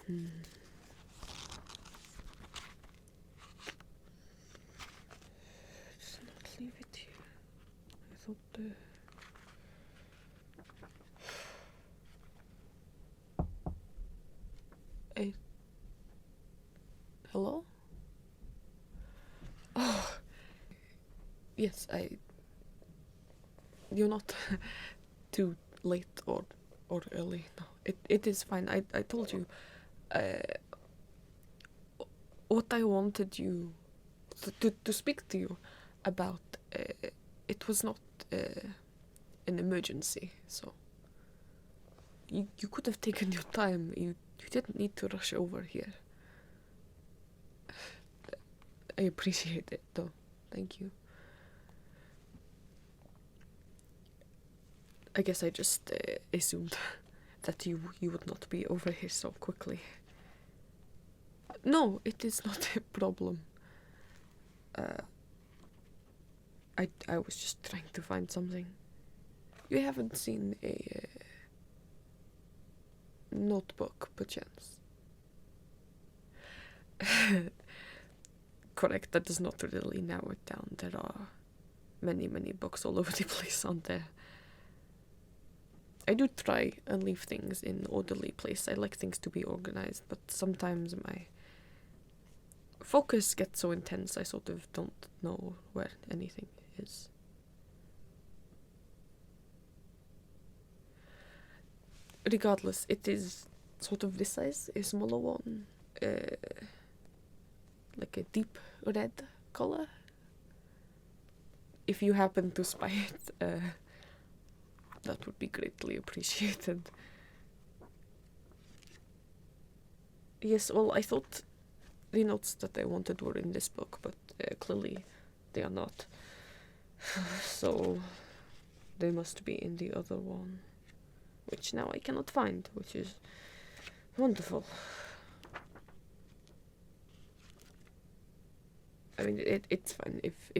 Just not leave it here. I thought hello? Oh, yes, you're not too late or early. No, it is fine. I told you. What I wanted you to speak to you about. It was not an emergency, so you could have taken your time. You didn't need to rush over here. I appreciate it, though. Thank you. I guess I just assumed that you would not be over here so quickly. No, it is not a problem. I was just trying to find something. You haven't seen a notebook, perchance? Correct, that does not really narrow it down. There are many books all over the place, aren't there? I do try and leave things in orderly place. I like things to be organized, but sometimes my focus gets so intense I sort of don't know where anything is. Regardless, it is sort of this size, a smaller one, like a deep red color. If you happen to spy it, that would be greatly appreciated. Yes, well, I thought the notes that I wanted were in this book, but clearly they are not. So they must be in the other one, which now I cannot find, which is wonderful. I mean, it's fine if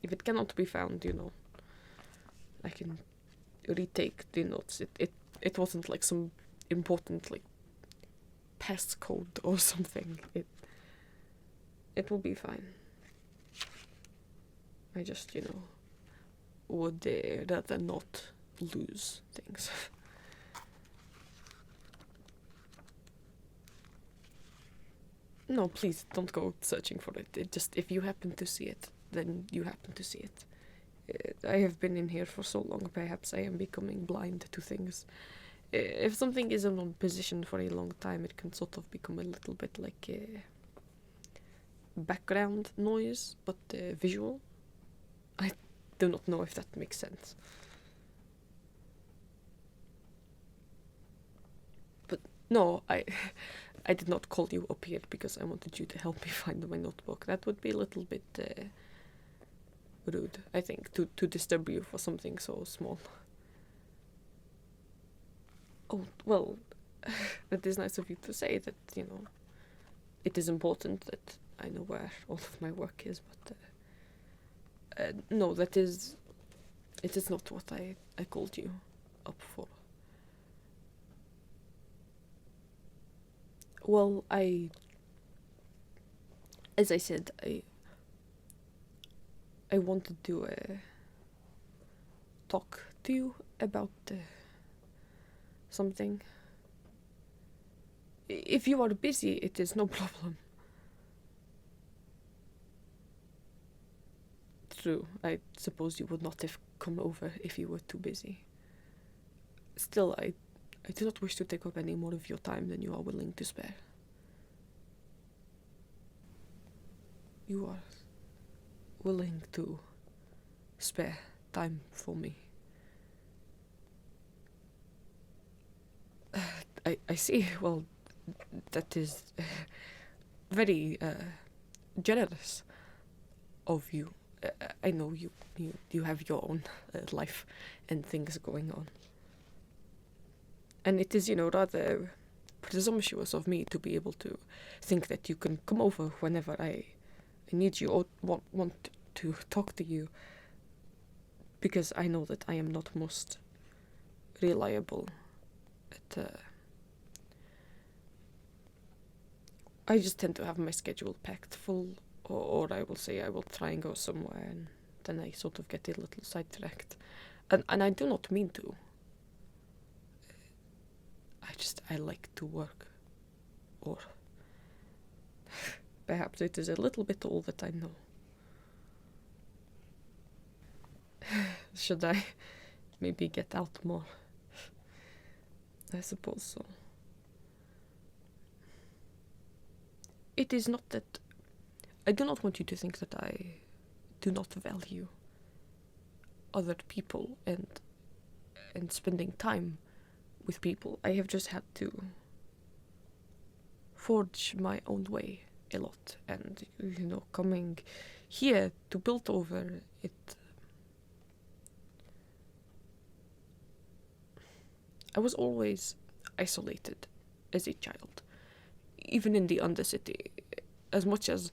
it cannot be found, you know. I can retake the notes. It wasn't like some important like passcode or something. It will be fine. I just, you know, would rather not lose things. No, please don't go searching for it. It just, if you happen to see it, then you happen to see it. I have been in here for so long, perhaps I am becoming blind to things. If something is in one position for a long time, it can sort of become a little bit like a background noise, but visual. I do not know if that makes sense. But no, I did not call you up here because I wanted you to help me find my notebook. That would be a little bit rude, I think, to disturb you for something so small. Oh, well, it is nice of you to say that, you know, it is important that I know where all of my work is, but no, it is not what I called you up for. Well, as I said, I wanted to talk to you about something. If you are busy, it is no problem. True, I suppose you would not have come over if you were too busy. Still, I do not wish to take up any more of your time than you are willing to spare. You are willing to spare time for me. I see. Well, that is very generous of you. I know you have your own life and things going on. And it is, you know, rather presumptuous of me to be able to think that you can come over whenever I need you or want to talk to you, because I know that I am not most reliable at I just tend to have my schedule packed full, or I will say I will try and go somewhere, and then I sort of get a little sidetracked. And I do not mean to. I like to work. Or perhaps it is a little bit all the time now. Should I maybe get out more? I suppose so. It is not that... I do not want you to think that I do not value other people and spending time with people. I have just had to forge my own way a lot, and coming here to build over it. I was always isolated as a child, even in the Undercity, as much as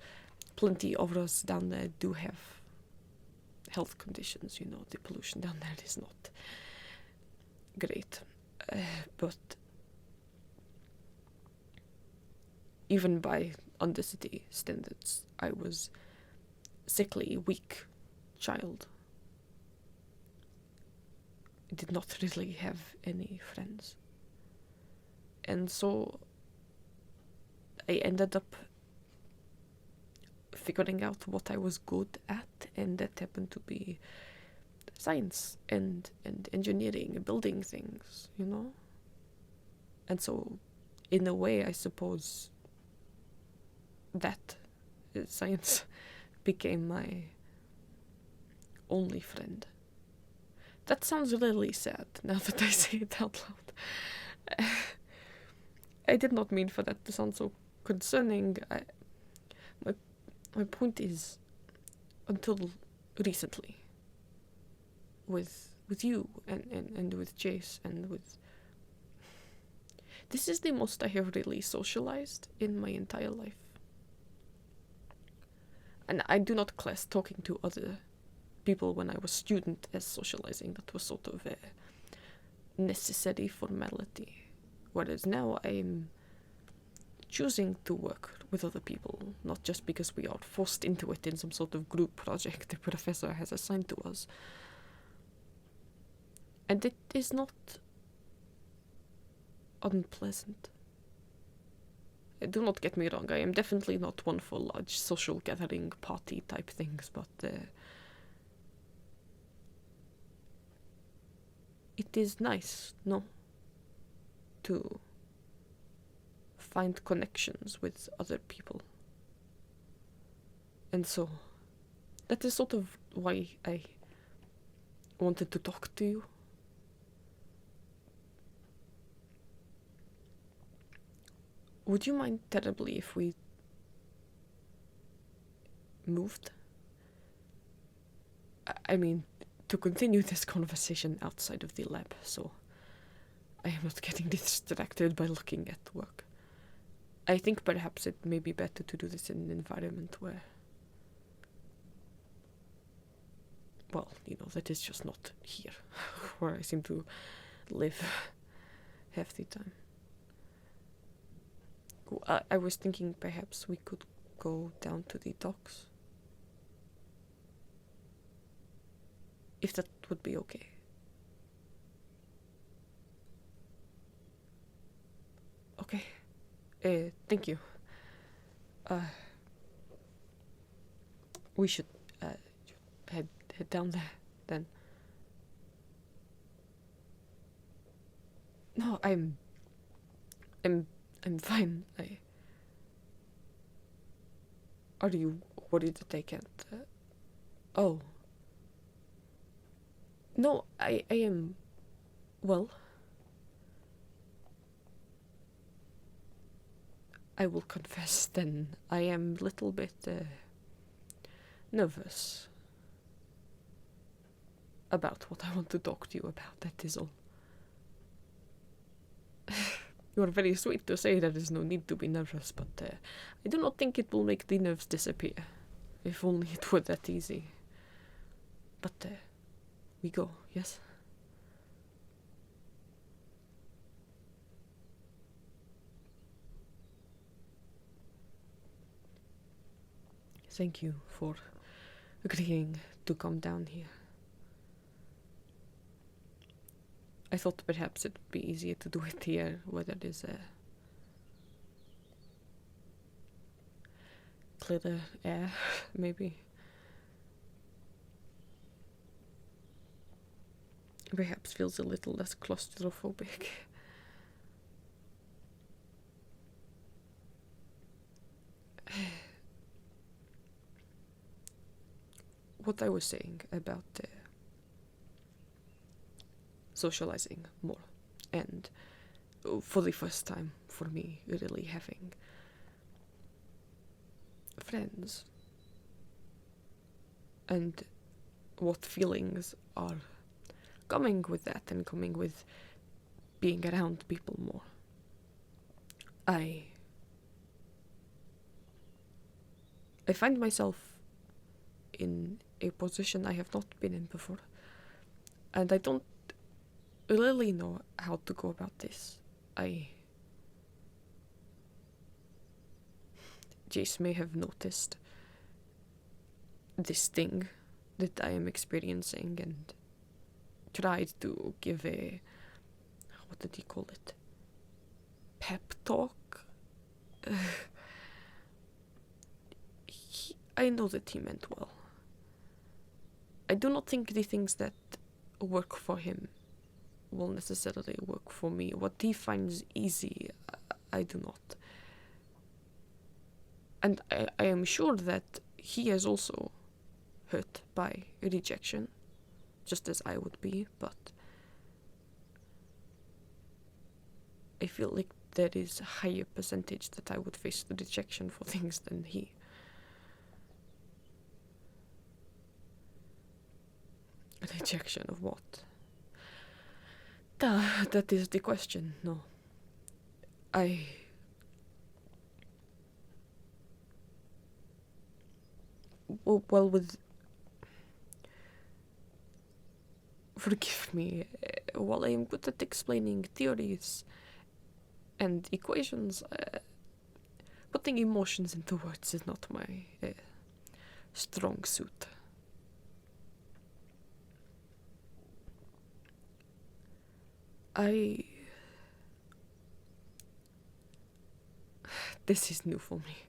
plenty of us down there do have health conditions. The pollution down there is not great, but even by Undercity standards, I was sickly, weak child. I did not really have any friends. And so I ended up figuring out what I was good at, and that happened to be science and engineering, building things, And so, in a way, I suppose that science became my only friend. That sounds really sad now that I say it out loud. I did not mean for that to sound so concerning. My point is, until recently, with you and with Jace and with... This is the most I have really socialized in my entire life. And I do not class talking to other people when I was student as socializing. That was sort of a necessary formality. Whereas now I'm choosing to work with other people, not just because we are forced into it in some sort of group project the professor has assigned to us. And it is not unpleasant. Do not get me wrong, I am definitely not one for large social gathering party type things, but it is nice, no? To find connections with other people. And so, that is sort of why I wanted to talk to you. Would you mind terribly if we moved? I mean, to continue this conversation outside of the lab, so I am not getting distracted by looking at work. I think perhaps it may be better to do this in an environment where, well, that is just not here, where I seem to live half the time. I was thinking perhaps we could go down to the docks. If that would be okay. Okay. Thank you. We should head down there then. No, I'm fine. Are you worried that I can't? Oh. No, I am... Well... I will confess then, I am a little bit nervous about what I want to talk to you about, that is all. You are very sweet to say there is no need to be nervous, but I do not think it will make the nerves disappear. If only it were that easy. But we go, yes? thank you for agreeing to come down here. I thought perhaps it would be easier to do it here, where there is a clearer air, maybe. Perhaps feels a little less claustrophobic. What I was saying about socializing more, and for the first time for me really having friends, and what feelings are coming with that and coming with being around people more. I find myself in a position I have not been in before, and I don't really know how to go about this. Jace may have noticed this thing that I am experiencing and tried to give a, what did he call it? Pep talk? I know that he meant well. I do not think the things that work for him will necessarily work for me. What he finds easy, I do not. And I am sure that he is also hurt by rejection, just as I would be, but I feel like there is a higher percentage that I would face the rejection for things than he. Rejection of what? That is the question, no. Well, with... Forgive me, while I am good at explaining theories and equations, putting emotions into words is not my strong suit. This is new for me.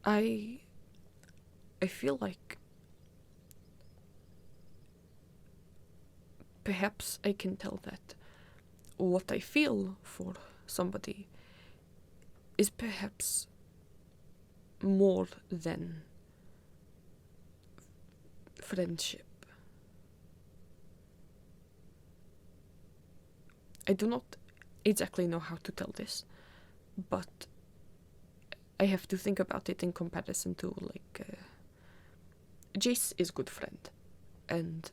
I feel like perhaps I can tell that what I feel for somebody is perhaps more than friendship. I do not exactly know how to tell this, but I have to think about it in comparison to, Jace is good friend, and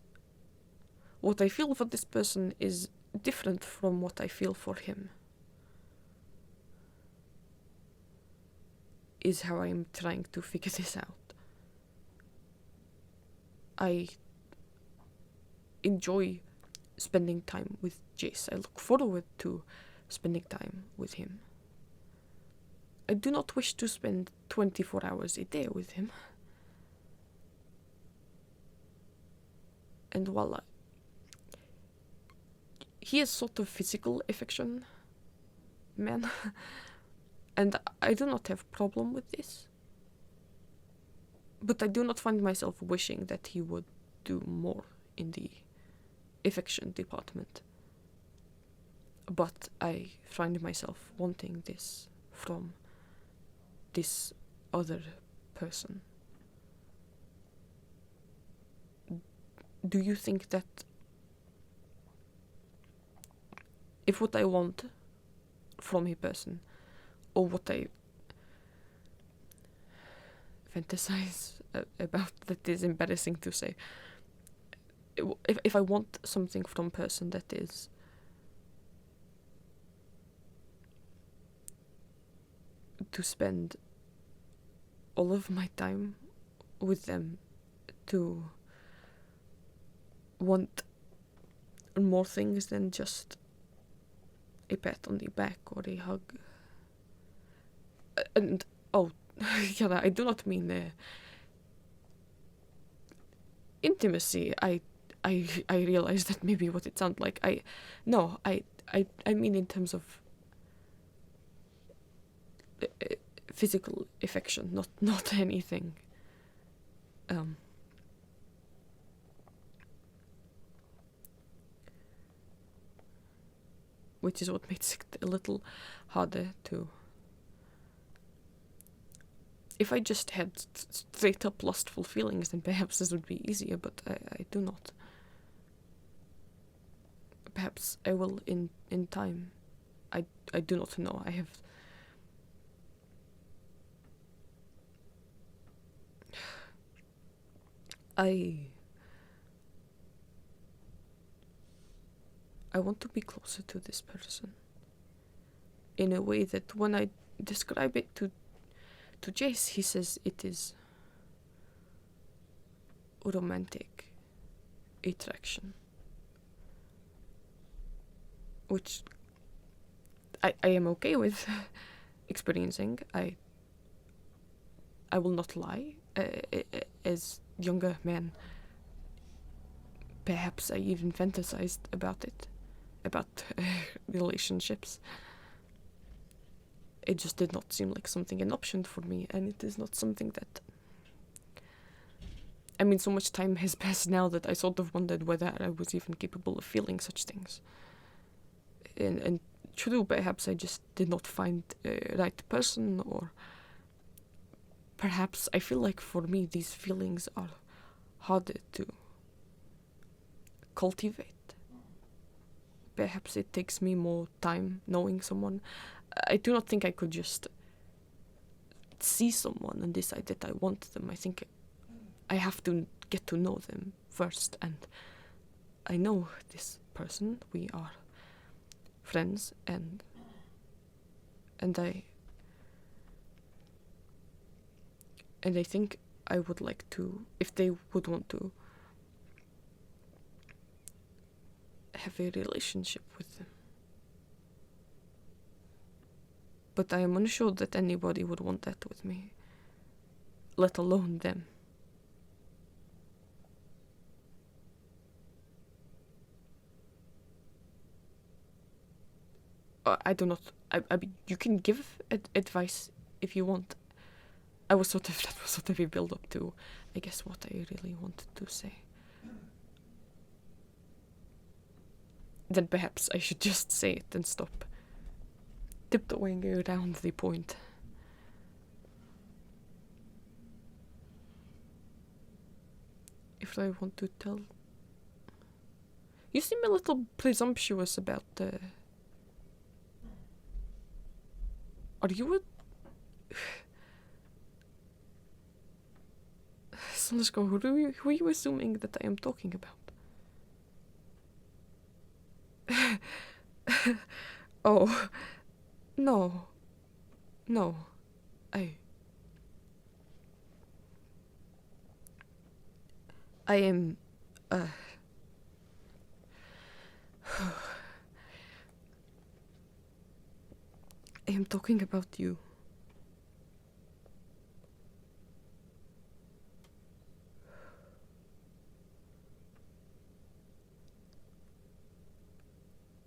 what I feel for this person is different from what I feel for him. Is how I am trying to figure this out. I enjoy spending time with Jace. I look forward to spending time with him. I do not wish to spend 24 hours a day with him. And while he is sort of physical affection man, and I do not have problem with this, but I do not find myself wishing that he would do more in the affection department. But I find myself wanting this from this other person. Do you think that if what I want from a person, or what I fantasize about, that is embarrassing to say, if I want something from a person that is to spend all of my time with them, to want more things than just a pat on the back or a hug. And, oh, yeah, I do not mean intimacy. I realize that maybe what it sounds like. I mean in terms of physical affection, not anything. Which is what makes it a little harder to. If I just had straight up lustful feelings, then perhaps this would be easier, but I do not. Perhaps I will in time. I do not know. I want to be closer to this person in a way that when I describe it to Jace, he says it is romantic attraction, which I am okay with experiencing. I will not lie. As younger men, perhaps I even fantasized about it, about relationships. It just did not seem like an option for me, and it is not something that. I mean, so much time has passed now that I sort of wondered whether I was even capable of feeling such things. And true, perhaps I just did not find a right person, or perhaps I feel like for me these feelings are harder to cultivate. Perhaps it takes me more time knowing someone. I do not think I could just see someone and decide that I want them. I think I have to get to know them first, and I know this person. We are friends, and I think I would like to, if they would want to have a relationship with them. But I am unsure that anybody would want that with me, let alone them. I do not. I mean, you can give advice if you want. That was sort of a build up to, I guess, what I really wanted to say. Then perhaps I should just say it and stop tiptoeing around the point. If I want to tell. You seem a little presumptuous about Are you a... So let's go. Who are you assuming that I am talking about? Oh. No. I am... I am talking about you.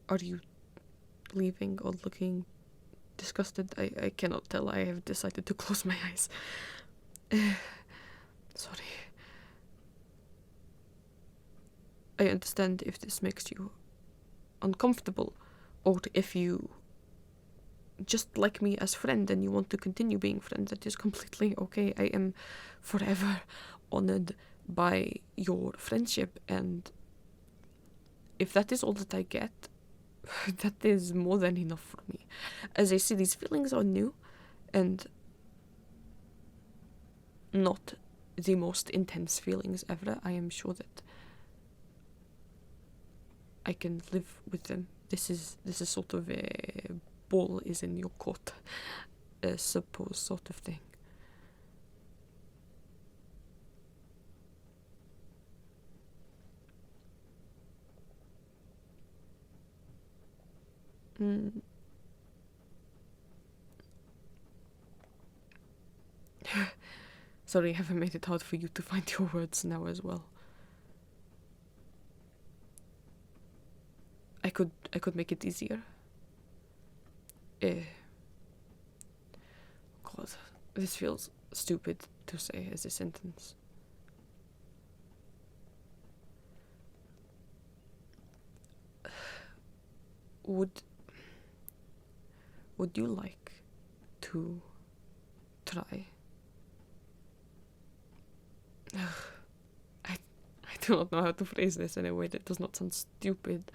Are you leaving or looking disgusted? I cannot tell. I have decided to close my eyes. Sorry. I understand if this makes you uncomfortable, or if you just like me as friend and you want to continue being friends. That is completely okay. I am forever honored by your friendship, and if that is all that I get, that is more than enough for me. As I say, these feelings are new and not the most intense feelings ever. I am sure that I can live with them. This is sort of a ball is in your court, suppose sort of thing. Mm. Sorry, have I made it hard for you to find your words now as well? I could make it easier. God, this feels stupid to say as a sentence. Would you like to try? I do not know how to phrase this in a way that does not sound stupid.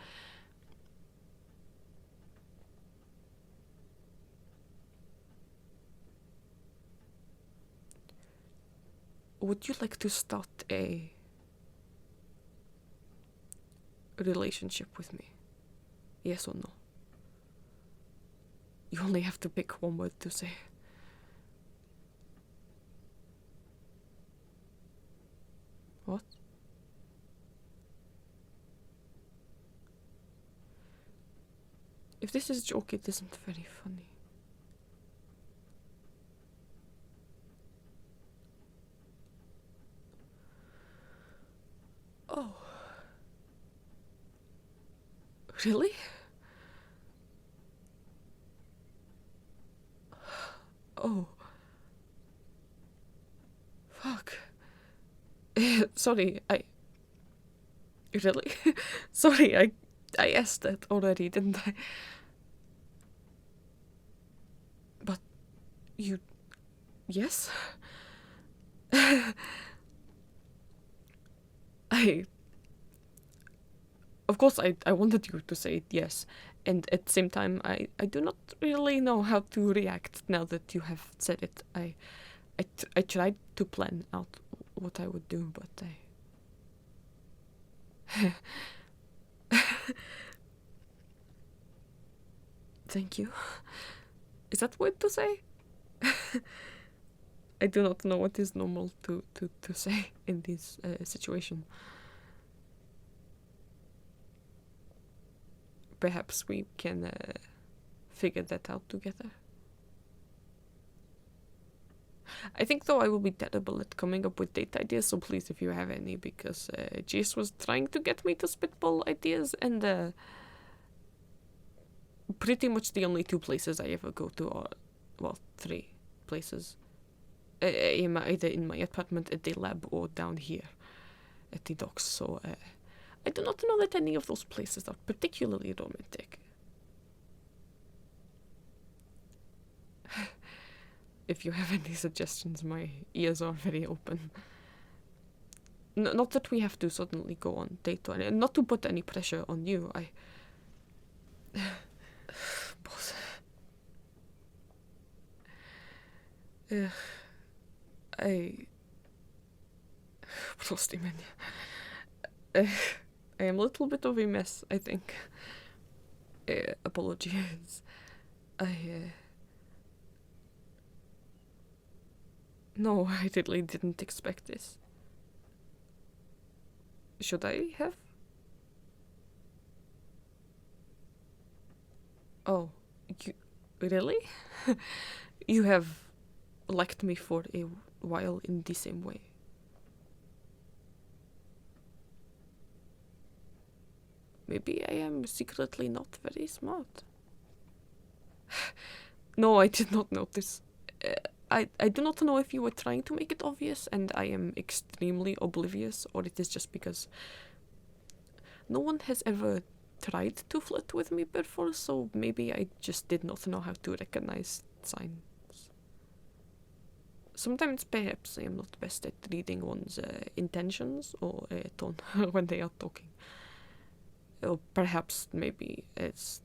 Would you like to start a relationship with me? Yes or no? You only have to pick one word to say. What? If this is a joke, it isn't very funny. Oh. Really? Oh. Fuck. Sorry, Really? Sorry, I asked that already, didn't I? But you... Yes? I... Of course, I wanted you to say yes. And at the same time, I do not really know how to react now that you have said it. I tried to plan out what I would do, but Thank you. Is that weird to say? I do not know what is normal to say in this situation. Perhaps we can figure that out together. I think, though, I will be terrible at coming up with date ideas, so please, if you have any, because Jace was trying to get me to spitball ideas, and pretty much the only 2 places I ever go to are, well, 3 places. Either in my apartment, at the lab, or down here at the docks, so I do not know that any of those places are particularly romantic. If you have any suggestions, my ears are very open. Not that we have to suddenly go on date or anything, not to put any pressure on you, Both. Прости меня. I am a little bit of a mess, I think. Apologies. No, I really didn't expect this. Should I have? Oh, you... Really? You have liked me for a while in the same way. Maybe I am secretly not very smart. No, I did not notice. I do not know if you were trying to make it obvious and I am extremely oblivious, or it is just because no one has ever tried to flirt with me before, so maybe I just did not know how to recognize signs. Sometimes perhaps I am not best at reading one's intentions or tone when they are talking. Or perhaps maybe as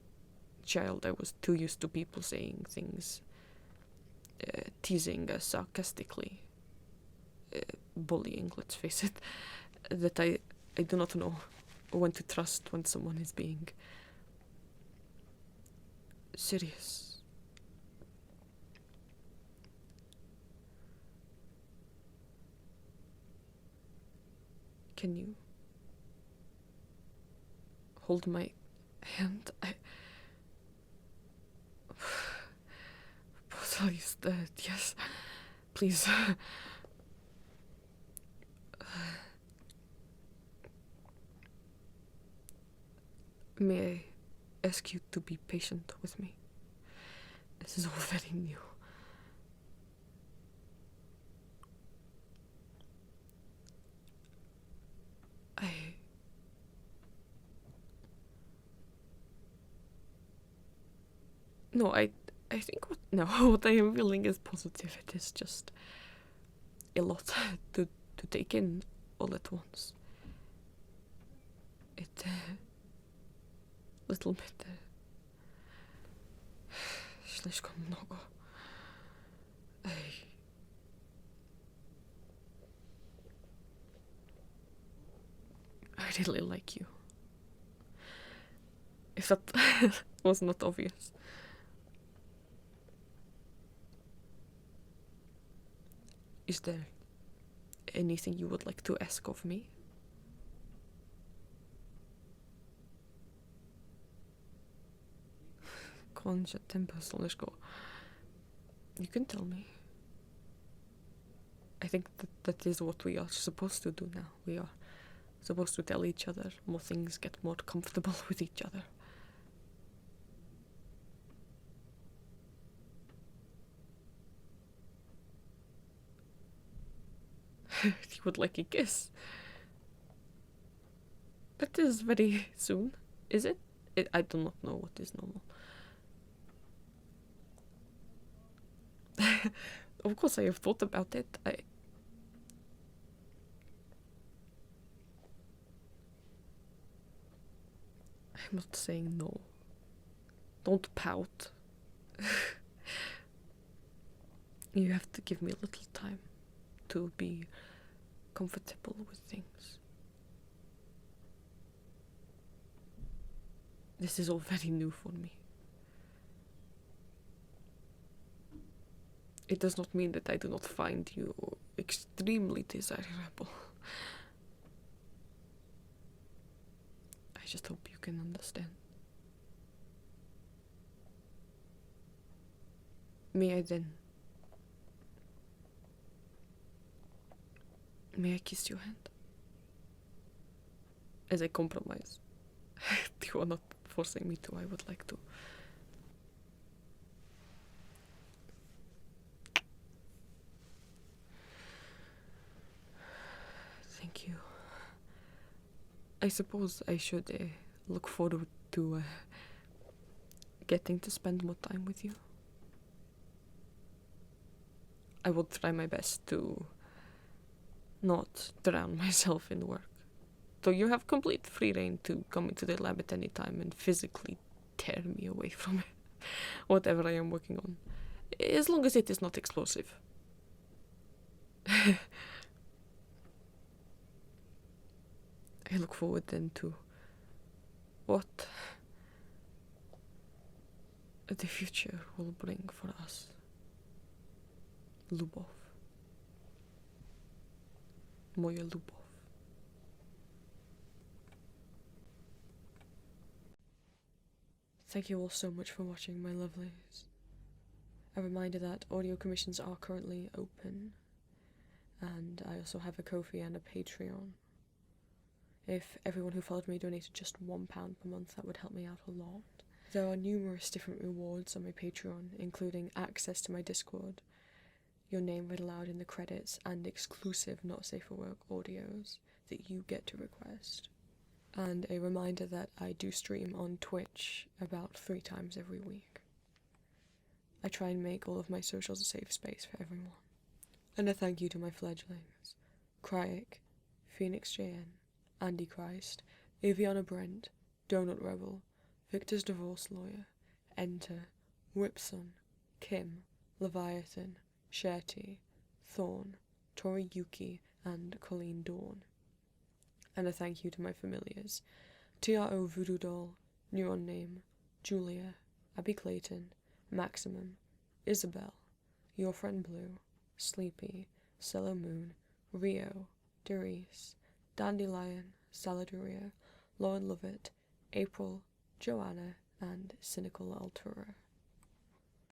a child I was too used to people saying things, teasing sarcastically, bullying, let's face it, that I do not know when to trust when someone is being serious. Can you hold my hand? Please, yes. Please. May I ask you to be patient with me? This is all very new. No, I think what I am feeling is positive. It is just a lot to take in all at once. It little bit слишком много. I really like you. If that was not obvious. Is there anything you would like to ask of me? Konča tempo, Soleško. You can tell me. I think that is what we are supposed to do now. We are supposed to tell each other more things, get more comfortable with each other. You would like a kiss? That is very soon, is it? I do not know what is normal. Of course I have thought about it. I'm not saying no. Don't pout. You have to give me a little time to be comfortable with things. This is all very new for me. It does not mean that I do not find you extremely desirable. I just hope you can understand. May I kiss your hand? As a compromise. You are not forcing me to, I would like to. Thank you. I suppose I should look forward to getting to spend more time with you. I will try my best to not drown myself in work. Though you have complete free reign to come into the lab at any time and physically tear me away from it. Whatever I am working on. As long as it is not explosive. I look forward then to what the future will bring for us. Lubov. Moja Lubov. Thank you all so much for watching, my lovelies. A reminder that audio commissions are currently open, and I also have a Ko-fi and a Patreon. If everyone who followed me donated just £1 per month, that would help me out a lot. There are numerous different rewards on my Patreon, including access to my Discord, your name read aloud in the credits, and exclusive Not Safe for Work audios that you get to request. And a reminder that I do stream on Twitch about 3 times every week. I try and make all of my socials a safe space for everyone. And a thank you to my fledglings, Cryik, Phoenix JN, Andy Christ, Aviana Brent, Donut Rebel, Victor's Divorce Lawyer, Enter, Whipson, Kim, Leviathan, Sherty, Thorn, Tori Yuki, and Colleen Dawn. And a thank you to my familiars, TRO Voodoo Doll, Neuron Name, Julia, Abby Clayton, Maximum, Isabel, Your Friend Blue, Sleepy, Cello Moon, Rio, Derice, Dandelion, Saladuria, Lauren Lovett, April, Joanna, and Cynical Altura.